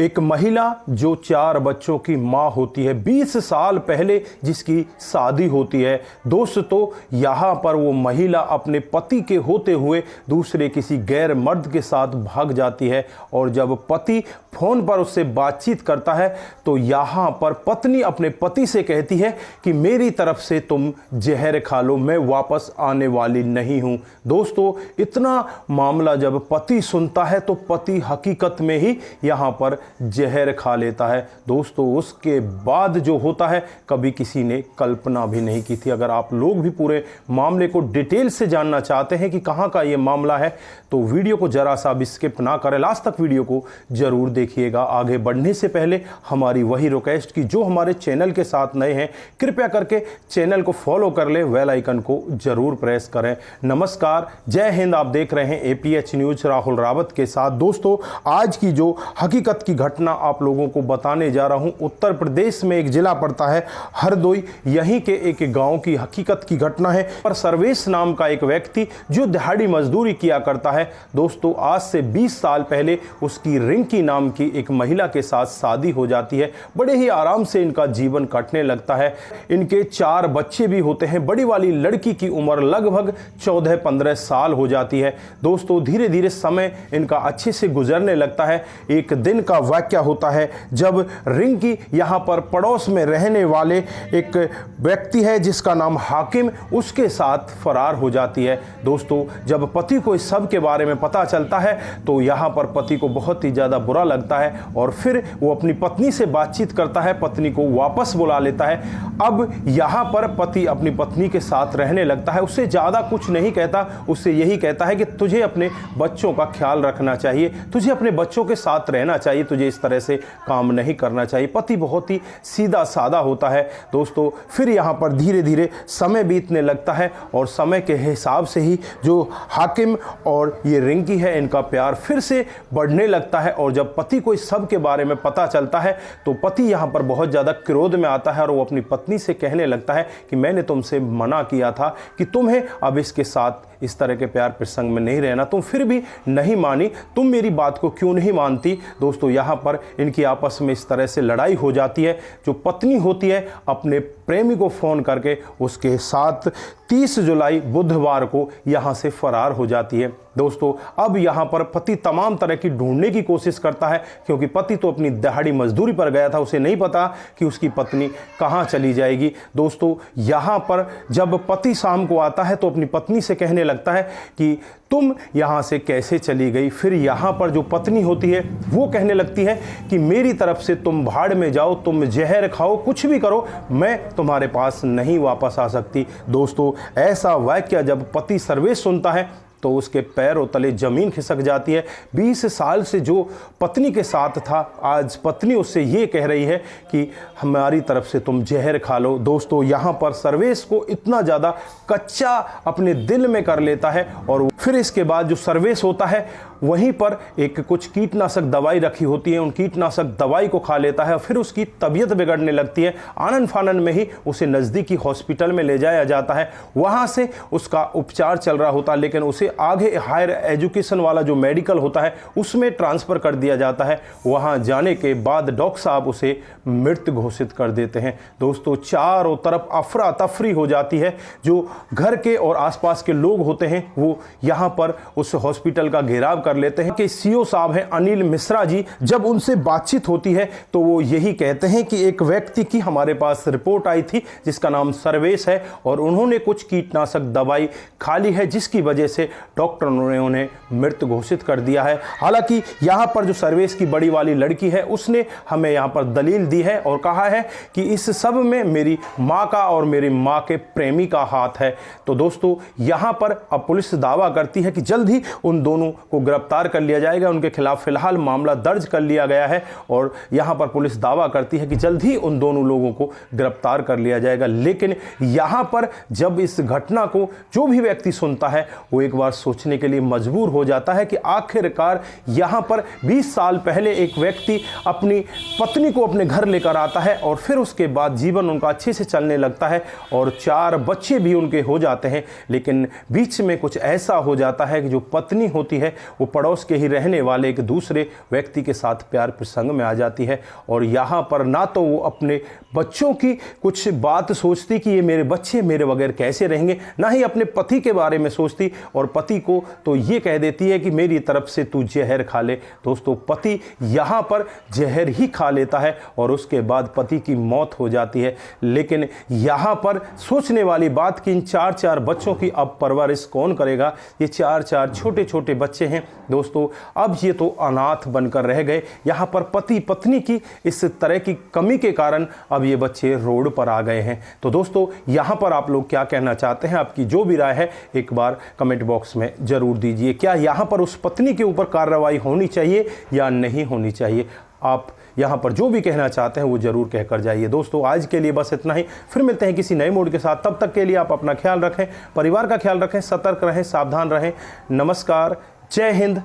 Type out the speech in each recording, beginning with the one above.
एक महिला जो 4 बच्चों की मां होती है, 20 साल पहले जिसकी शादी होती है दोस्तों, यहाँ पर वो महिला अपने पति के होते हुए दूसरे किसी गैर मर्द के साथ भाग जाती है। और जब पति फ़ोन पर उससे बातचीत करता है तो यहाँ पर पत्नी अपने पति से कहती है कि मेरी तरफ से तुम जहर खा लो, मैं वापस आने वाली नहीं हूँ। दोस्तों, इतना मामला जब पति सुनता है तो पति हकीकत में ही यहाँ पर जहर खा लेता है। दोस्तों, उसके बाद जो होता है कभी किसी ने कल्पना भी नहीं की थी। अगर आप लोग भी पूरे मामले को डिटेल से जानना चाहते हैं कि कहाँ का ये मामला है तो वीडियो को जरा सा भी स्किप ना करें, लास्ट तक वीडियो को जरूर देखिएगा। आगे बढ़ने से पहले हमारी वही रिक्वेस्ट की जो हमारे चैनल के साथ नए हैं, कृपया करके चैनल को फॉलो कर ले, बेल आइकन को जरूर प्रेस करें। नमस्कार, जय हिंद। आप देख रहे हैं APH न्यूज राहुल रावत के साथ। दोस्तों, आज की जो हकीकत की घटना आप लोगों को बताने जा रहा हूं, उत्तर प्रदेश में एक जिला पड़ता है हरदोई, यहीं के एक गांव की हकीकत की घटना है। पर सर्वेश नाम का एक व्यक्ति जो दिहाड़ी मजदूरी किया करता है दोस्तों, आज से 20 साल पहले उसकी रिंकी नाम की एक महिला के साथ शादी हो जाती है। बड़े ही आराम से इनका जीवन कटने लगता है। इनके 4 बच्चे भी होते हैं। बड़ी वाली लड़की की उम्र लगभग 14-15 साल हो जाती है। दोस्तों, धीरे धीरे समय इनका अच्छे से गुजरने लगता है। एक दिन का वाकया होता है जब रिंकी यहाँ पर पड़ोस में रहने वाले एक व्यक्ति है जिसका नाम हाकिम, उसके साथ फरार हो जाती है। दोस्तों, जब पति को इस सब के बारे में पता चलता है तो यहाँ पर पति को बहुत ही ज़्यादा बुरा लगता है और फिर वो अपनी पत्नी से बातचीत करता है, पत्नी को वापस बुला लेता है। अब यहाँ पर पति अपनी पत्नी के साथ रहने लगता है। उससे ज़्यादा कुछ नहीं कहता, उससे यही कहता है कि तुझे अपने बच्चों का ख्याल रखना चाहिए, तुझे अपने बच्चों के साथ रहना चाहिए, तुझे इस तरह से काम नहीं करना चाहिए। पति बहुत ही सीधा साधा होता है। दोस्तों, फिर यहाँ पर धीरे धीरे समय बीतने लगता है और समय के हिसाब से ही जो हाकिम और ये रिंकी है, इनका प्यार फिर से बढ़ने लगता है। और जब पति को इस सब के बारे में पता चलता है तो पति यहाँ पर बहुत ज़्यादा क्रोध में आता है और वो अपनी पत्नी से कहने लगता है कि मैंने तुमसे मना किया था कि तुम्हें अब इसके साथ इस तरह के प्यार प्रसंग में नहीं रहना, तुम फिर भी नहीं मानी, तुम मेरी बात को क्यों नहीं मानती। दोस्तों, यहाँ पर इनकी आपस में इस तरह से लड़ाई हो जाती है। जो पत्नी होती है अपने प्रेमी को फ़ोन करके उसके साथ 30 जुलाई बुधवार को यहाँ से फरार हो जाती है। दोस्तों, अब यहाँ पर पति तमाम तरह की ढूंढने की कोशिश करता है क्योंकि पति तो अपनी दिहाड़ी मजदूरी पर गया था, उसे नहीं पता कि उसकी पत्नी कहाँ चली जाएगी। दोस्तों, यहाँ पर जब पति शाम को आता है तो अपनी पत्नी से कहने लगता है कि तुम यहाँ से कैसे चली गई। फिर यहाँ पर जो पत्नी होती है वो कहने लगती है कि मेरी तरफ से तुम भाड़ में जाओ, तुम जहर खाओ, कुछ भी करो, मैं तुम्हारे पास नहीं वापस आ सकती। दोस्तों, ऐसा वाक्य जब पति सर्वेश सुनता है तो उसके पैरों तले जमीन खिसक जाती है। 20 साल से जो पत्नी के साथ था, आज पत्नी उससे ये कह रही है कि हमारी तरफ से तुम जहर खा लो। दोस्तों, यहाँ पर सर्वेश को इतना ज़्यादा कच्चा अपने दिल में कर लेता है और फिर इसके बाद जो सर्वेश होता है वहीं पर एक कुछ कीटनाशक दवाई रखी होती है, उन कीटनाशक दवाई को खा लेता है और फिर उसकी तबीयत बिगड़ने लगती है। आनन फानन में ही उसे नज़दीकी हॉस्पिटल में ले जाया जाता है। वहाँ से उसका उपचार चल रहा होता है, लेकिन उसे आगे हायर एजुकेशन वाला जो मेडिकल होता है उसमें ट्रांसफ़र कर दिया जाता है। वहाँ जाने के बाद डॉक्टर साहब उसे मृत घोषित कर देते हैं। दोस्तों, चारों तरफ अफरा तफरी हो जाती है। जो घर के और आसपास के लोग होते हैं वो यहाँ पर उस हॉस्पिटल का घेराव कर लेते हैं कि CO साहब हैं अनिल मिश्रा जी। जब उनसे बातचीत होती है तो वो यही कहते हैं कि एक व्यक्ति की हमारे पास रिपोर्ट आई थी जिसका नाम सर्वेश है और उन्होंने कुछ कीटनाशक दवाई खा ली है जिसकी वजह से डॉक्टरों ने उन्हें मृत घोषित कर दिया है। हालांकि यहाँ पर जो सर्वेश की बड़ी वाली लड़की है उसने हमें यहाँ पर दलील दी है और कहा है कि इस सब में मेरी माँ का और मेरी माँ के प्रेमी का हाथ है। तो दोस्तों, यहाँ पर अब पुलिस दावा करती है कि जल्द ही उन दोनों को गिरफ्तार कर लिया जाएगा। उनके खिलाफ फिलहाल मामला दर्ज कर लिया गया है और यहाँ पर पुलिस दावा करती है कि जल्द ही उन दोनों लोगों को गिरफ्तार कर लिया जाएगा। लेकिन यहाँ पर जब इस घटना को जो भी व्यक्ति सुनता है वो एक बार सोचने के लिए मजबूर हो जाता है कि आखिरकार यहाँ पर 20 साल पहले एक व्यक्ति अपनी पत्नी को अपने घर लेकर आता है और फिर उसके बाद जीवन उनका अच्छे से चलने लगता है और 4 बच्चे भी उनके हो जाते हैं। लेकिन बीच में कुछ ऐसा हो जाता है कि जो पत्नी होती है वो पड़ोस के ही रहने वाले एक दूसरे व्यक्ति के साथ प्यार प्रसंग में आ जाती है। और यहाँ पर ना तो वो अपने बच्चों की कुछ बात सोचती कि ये मेरे बच्चे मेरे बगैर कैसे रहेंगे, ना ही अपने पति के बारे में सोचती, और पति को तो ये कह देती है कि मेरी तरफ से तू जहर खा ले। दोस्तों, पति यहाँ पर जहर ही खा लेता है और उसके बाद पति की मौत हो जाती है। लेकिन यहाँ पर सोचने वाली बात कि इन 4 बच्चों की अब परवरिश कौन करेगा। ये 4 छोटे छोटे बच्चे हैं दोस्तों, अब ये तो अनाथ बनकर रह गए। यहाँ पर पति पत्नी की इस तरह की कमी के कारण अब ये बच्चे रोड पर आ गए हैं। तो दोस्तों, यहाँ पर आप लोग क्या कहना चाहते हैं? आपकी जो भी राय है एक बार कमेंट बॉक्स में जरूर दीजिए। क्या यहाँ पर उस पत्नी के ऊपर कार्रवाई होनी चाहिए या नहीं होनी चाहिए? आप यहाँ पर जो भी कहना चाहते हैं वो जरूर कहकर जाइए। दोस्तों, आज के लिए बस इतना ही। फिर मिलते हैं किसी नए मूड के साथ। तब तक के लिए आप अपना ख्याल रखें, परिवार का ख्याल रखें, सतर्क रहें, सावधान रहें। नमस्कार, जय हिंद,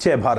जय भारत।